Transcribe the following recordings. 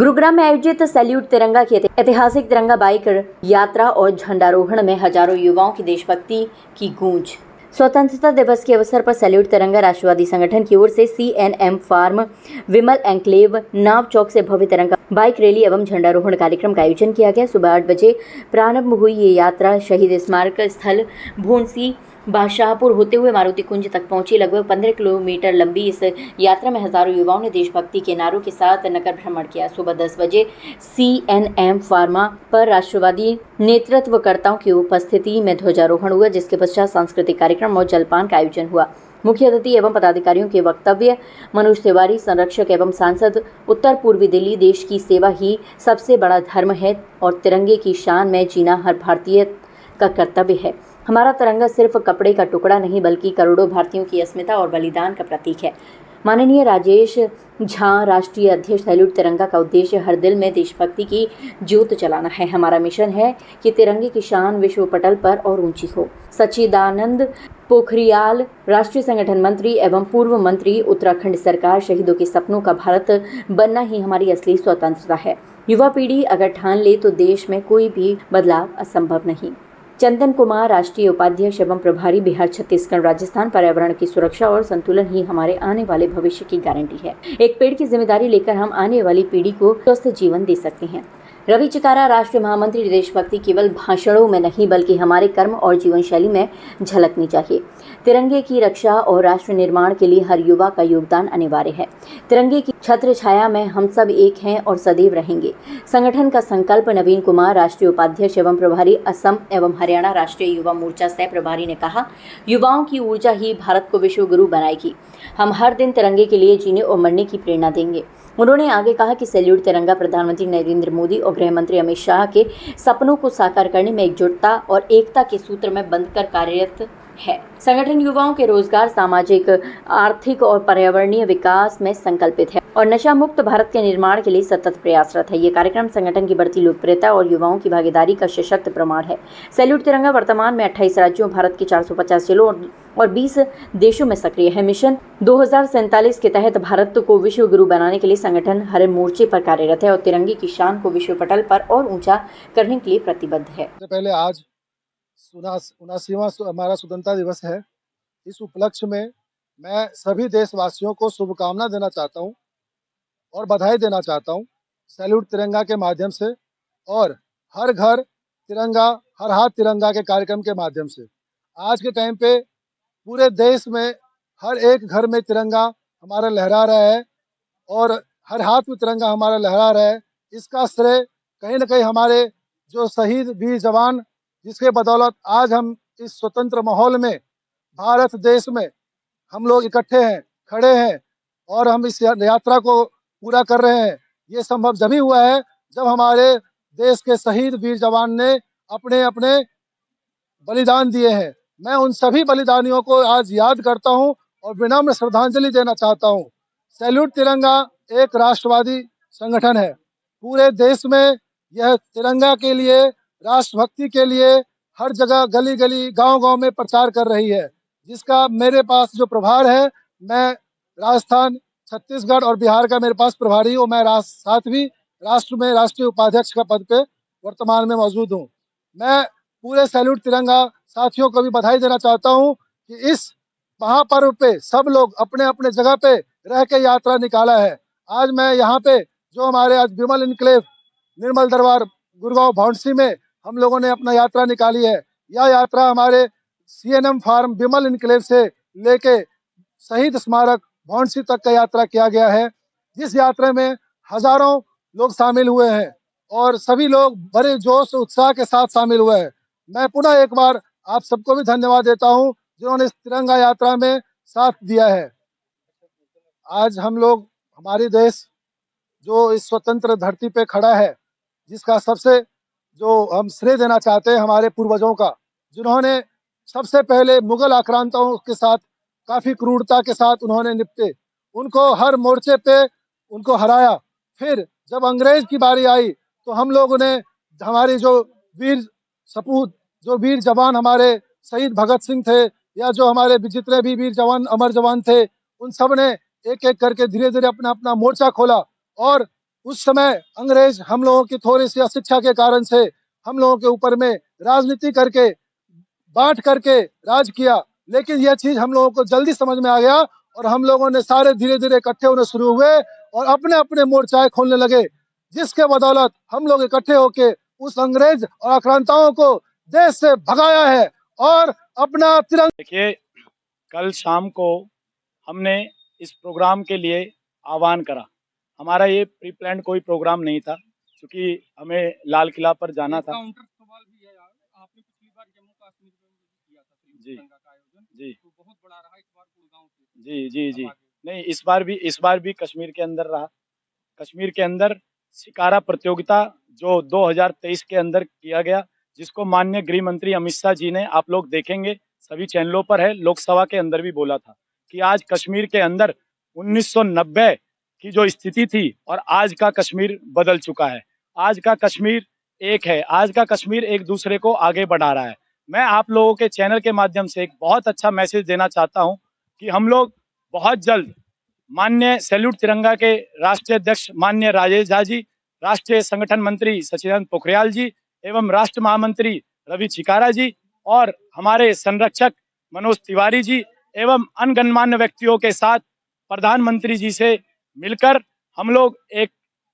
गुरुग्राम में आयोजित सैल्यूट तिरंगा की ऐतिहासिक तिरंगा बाइक यात्रा और झंडारोहण में हजारों युवाओं की देशभक्ति की गूंज। स्वतंत्रता दिवस के अवसर पर सैल्यूट तिरंगा राष्ट्रवादी संगठन की ओर से CNM फार्म विमल एंक्लेव नाव चौक से भव्य तिरंगा बाइक रैली एवं झंडारोहण कार्यक्रम का आयोजन किया गया। सुबह 8 बजे प्रारंभ हुई ये यात्रा शहीद स्मारक स्थल भूनसी बादशाहपुर होते हुए मारुति कुंज तक पहुंची। लगभग 15 किलोमीटर लंबी इस यात्रा में हजारों युवाओं ने देशभक्ति के नारों के साथ नगर भ्रमण किया। सुबह 10 बजे CNM फार्मा पर राष्ट्रवादी नेतृत्वकर्ताओं की उपस्थिति में ध्वजारोहण हुआ, जिसके पश्चात सांस्कृतिक कार्यक्रम और जलपान का आयोजन हुआ। मुख्य अतिथि एवं पदाधिकारियों के वक्तव्य। मनोज तिवारी, संरक्षक एवं सांसद, उत्तर पूर्वी दिल्ली। देश की सेवा ही सबसे बड़ा धर्म है और तिरंगे की शान में जीना हर भारतीय का कर्तव्य है। हमारा तिरंगा सिर्फ कपड़े का टुकड़ा नहीं बल्कि करोड़ों भारतीयों की अस्मिता और बलिदान का प्रतीक है। माननीय राजेश झा, राष्ट्रीय अध्यक्ष। सैल्यूट तिरंगा का उद्देश्य हर दिल में देशभक्ति की ज्योत जलाना है। हमारा मिशन है कि तिरंगे की शान विश्व पटल पर और ऊंची हो। सच्चिदानंद पोखरियाल, राष्ट्रीय संगठन मंत्री एवं पूर्व मंत्री, उत्तराखंड सरकार। शहीदों के सपनों का भारत बनना ही हमारी असली स्वतंत्रता है। युवा पीढ़ी अगर ठान ले तो देश में कोई भी बदलाव असंभव नहीं। चंदन कुमार, राष्ट्रीय उपाध्यक्ष एवं प्रभारी, बिहार, छत्तीसगढ़, राजस्थान। पर्यावरण की सुरक्षा और संतुलन ही हमारे आने वाले भविष्य की गारंटी है। एक पेड़ की जिम्मेदारी लेकर हम आने वाली पीढ़ी को स्वस्थ जीवन दे सकते हैं। रवि चिकारा, राष्ट्रीय महामंत्री। देशभक्ति केवल भाषणों में नहीं बल्कि हमारे कर्म और जीवन शैली में झलकनी चाहिए। तिरंगे की रक्षा और राष्ट्र निर्माण के लिए हर युवा का योगदान अनिवार्य है। तिरंगे की छत्र छाया में हम सब एक हैं और सदैव रहेंगे। संगठन का संकल्प। नवीन कुमार, राष्ट्रीय उपाध्यक्ष एवं प्रभारी, असम एवं हरियाणा राष्ट्रीय युवा मोर्चा सह प्रभारी ने कहा, युवाओं की ऊर्जा ही भारत को विश्व गुरु बनाएगी। हम हर दिन तिरंगे के लिए जीने और मरने की प्रेरणा देंगे। उन्होंने आगे कहा कि सैल्यूट तिरंगा प्रधानमंत्री नरेंद्र मोदी और गृह मंत्री अमित शाह के सपनों को साकार करने में एकजुटता और एकता के सूत्र में बंधकर कार्यरत है। संगठन युवाओं के रोजगार, सामाजिक, आर्थिक और पर्यावरणीय विकास में संकल्पित है और नशा मुक्त भारत के निर्माण के लिए सतत प्रयासरत है। ये कार्यक्रम संगठन की बढ़ती लोकप्रियता और युवाओं की भागीदारी का सशक्त प्रमाण है। सैल्यूट तिरंगा वर्तमान में 28 राज्यों, भारत के 450 जिलों और 20 देशों में सक्रिय है। मिशन 2047 के तहत भारत को विश्व गुरु बनाने के लिए संगठन हर मोर्चे पर कार्यरत है और तिरंगे की शान को विश्व पटल पर और ऊंचा करने के लिए प्रतिबद्ध है। पहले आज 79वां हमारा स्वतंत्रता दिवस है। इस उपलक्ष्य में मैं सभी देशवासियों को शुभकामना देना चाहता हूं और बधाई देना चाहता हूं सैल्यूट तिरंगा के माध्यम से और हर घर तिरंगा, हर हाथ तिरंगा के कार्यक्रम के माध्यम से। आज के टाइम पे पूरे देश में हर एक घर में तिरंगा हमारा लहरा रहा है और हर हाथ में तिरंगा हमारा लहरा रहा है। इसका श्रेय कहीं न कहीं हमारे जो शहीद वीर जवान, जिसके बदौलत आज हम इस स्वतंत्र माहौल में भारत देश में हम लोग इकट्ठे हैं, खड़े हैं और हम इस यात्रा को पूरा कर रहे हैं। ये संभव जभी हुआ है जब हमारे देश के शहीद वीर जवान ने अपने अपने बलिदान दिए हैं। मैं उन सभी बलिदानियों को आज याद करता हूं और विनम्र श्रद्धांजलि देना चाहता हूं। सैल्यूट तिरंगा एक राष्ट्रवादी संगठन है। पूरे देश में यह तिरंगा के लिए, राष्ट्रभक्ति के लिए हर जगह, गली गली, गांव गांव में प्रचार कर रही है, जिसका मेरे पास जो प्रभार है, मैं राजस्थान, छत्तीसगढ़ और बिहार का मेरे पास प्रभारी हूँ। मैं सातवीं राष्ट्र में राष्ट्रीय उपाध्यक्ष का पद पे वर्तमान में मौजूद हूँ। मैं पूरे सैल्यूट तिरंगा साथियों को भी बधाई देना चाहता हूँ कि इस महापर्व पे सब लोग अपने अपने जगह पे रह के यात्रा निकाला है। आज मैं यहाँ पे जो हमारे आज विमल एन्क्लेव, निर्मल दरबार, गुड़गांव, भौंडसी में हम लोगों ने अपना यात्रा निकाली है। यह यात्रा हमारे CNM फार्म विमल एन्क्लेव से लेके शहीद स्मारक भौंडसी तक का यात्रा किया गया है। जिस यात्रा में हजारों लोग शामिल हुए हैं और सभी लोग बड़े जोश उत्साह के साथ शामिल हुए हैं। मैं पुनः एक बार आप सबको भी धन्यवाद देता हूं जिन्होंने इस तिरंगा यात्रा में साथ दिया है। आज हम लोग, हमारी देश जो इस स्वतंत्र धरती पे खड़ा है, जिसका सबसे जो हम श्रेय देना चाहते हैं हमारे पूर्वजों का, जिन्होंने सबसे पहले मुगल आक्रांताओं के साथ काफी क्रूरता के साथ उन्होंने निपटे, उनको हर मोर्चे पे उनको हराया। फिर जब अंग्रेज की बारी आई तो हम लोगों ने, हमारी जो वीर सपूत, जो वीर जवान हमारे शहीद भगत सिंह थे या जो हमारे जितने भी वीर जवान, अमर जवान थे, उन सब ने एक एक करके धीरे धीरे अपना अपना मोर्चा खोला और उस समय अंग्रेज हम लोगों की थोड़ी सी अशिक्षा के कारण से हम लोगों के ऊपर में राजनीति करके बांट करके राज किया, लेकिन यह चीज हम लोगों को जल्दी समझ में आ गया और हम लोगों ने सारे धीरे धीरे इकट्ठे होने शुरू हुए और अपने अपने मोर्चाएं खोलने लगे, जिसके बदौलत हम लोग इकट्ठे होके उस अंग्रेज और आक्रांताओं को देश से भगाया है और अपना तिरंगा। देखिए, कल शाम को हमने इस प्रोग्राम के लिए आह्वान करा। हमारा ये प्री प्लान कोई प्रोग्राम नहीं था, क्योंकि हमें लाल किला पर जाना था। काउंटर सवाल भी है यार, आपने पिछली बार जम्मू कश्मीर में भी किया था जी, तिरंगा का आयोजन, जी, तो बहुत बड़ा रहा इस बार गुड़गांव से। जी, जी, जी। अब आगे नहीं, इस बार भी कश्मीर के अंदर रहा। कश्मीर के अंदर शिकारा प्रतियोगिता जो 2023 के अंदर किया गया, जिसको माननीय गृह मंत्री अमित शाह जी ने, आप लोग देखेंगे सभी चैनलों पर है, लोकसभा के अंदर भी बोला था कि आज कश्मीर के अंदर 1990 की जो स्थिति थी और आज का कश्मीर बदल चुका है। आज का कश्मीर एक है, आज का कश्मीर एक दूसरे को आगे बढ़ा रहा है। मैं आप लोगों के चैनल के माध्यम से एक बहुत अच्छा मैसेज देना चाहता हूं कि हम लोग बहुत जल्द माननीय सैल्यूट तिरंगा के राष्ट्रीय अध्यक्ष माननीय राजेश झा जी, राष्ट्रीय संगठन मंत्री सचिदानंद पोखरियाल जी एवं राष्ट्र महामंत्री रवि चिकारा जी और हमारे संरक्षक मनोज तिवारी जी एवं अन्य गणमान्य व्यक्तियों के साथ प्रधानमंत्री जी से मिलकर हम लोग एक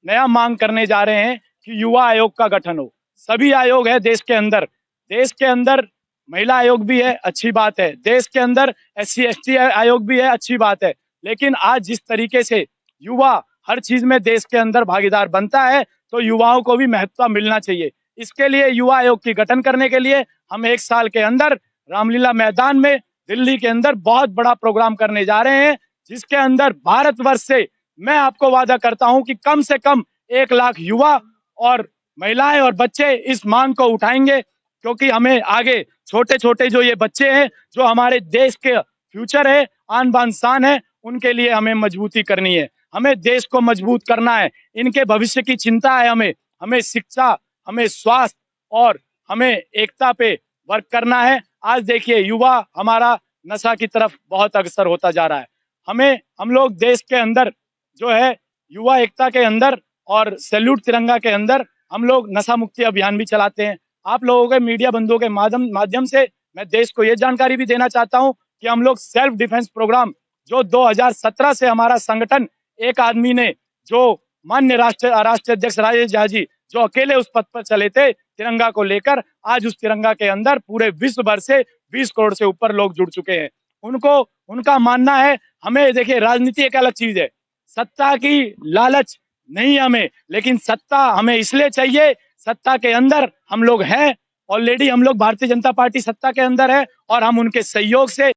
नया मांग करने जा रहे हैं कि युवा आयोग का गठन हो। सभी आयोग है देश के अंदर महिला आयोग भी है, अच्छी बात है। देश के अंदर SC ST आयोग भी है, अच्छी बात है। लेकिन आज जिस तरीके से युवा हर चीज में देश के अंदर भागीदार बनता है, तो युवाओं को भी महत्व मिलना चाहिए। इसके लिए युवा आयोग की गठन करने के लिए हम 1 साल के अंदर रामलीला मैदान में दिल्ली के अंदर बहुत बड़ा प्रोग्राम करने जा रहे हैं, जिसके अंदर भारतवर्ष से मैं आपको वादा करता हूं कि कम से कम 1 लाख युवा और महिलाएं और बच्चे इस मांग को उठाएंगे, क्योंकि हमें आगे छोटे छोटे जो ये बच्चे हैं, जो हमारे देश के फ्यूचर है, आन बान शान है, उनके लिए हमें मजबूती करनी है। हमें देश को मजबूत करना है, इनके भविष्य की चिंता है हमें शिक्षा, हमें स्वास्थ्य और हमें एकता पे वर्क करना है। आज देखिए युवा हमारा नशा की तरफ बहुत अग्रसर होता जा रहा है। हम लोग देश के अंदर जो है युवा एकता के अंदर और सैल्यूट तिरंगा के अंदर हम लोग नशा मुक्ति अभियान भी चलाते हैं। आप लोगों के मीडिया बंधुओं के माध्यम से मैं देश को ये जानकारी भी देना चाहता हूं कि हम लोग सेल्फ डिफेंस प्रोग्राम जो 2017 से हमारा संगठन एक आदमी ने, जो माननीय राष्ट्रीय अध्यक्ष राजेश झा जी जो अकेले उस पद पर चले थे तिरंगा को लेकर, आज उस तिरंगा के अंदर पूरे विश्व भर से 20 करोड़ से ऊपर लोग जुड़ चुके हैं। उनका मानना है, हमें देखिए राजनीति एक अलग चीज है, सत्ता की लालच नहीं हमें, लेकिन सत्ता हमें इसलिए चाहिए, सत्ता के अंदर हम लोग हैं ऑलरेडी, हम लोग भारतीय जनता पार्टी सत्ता के अंदर है और हम उनके सहयोग से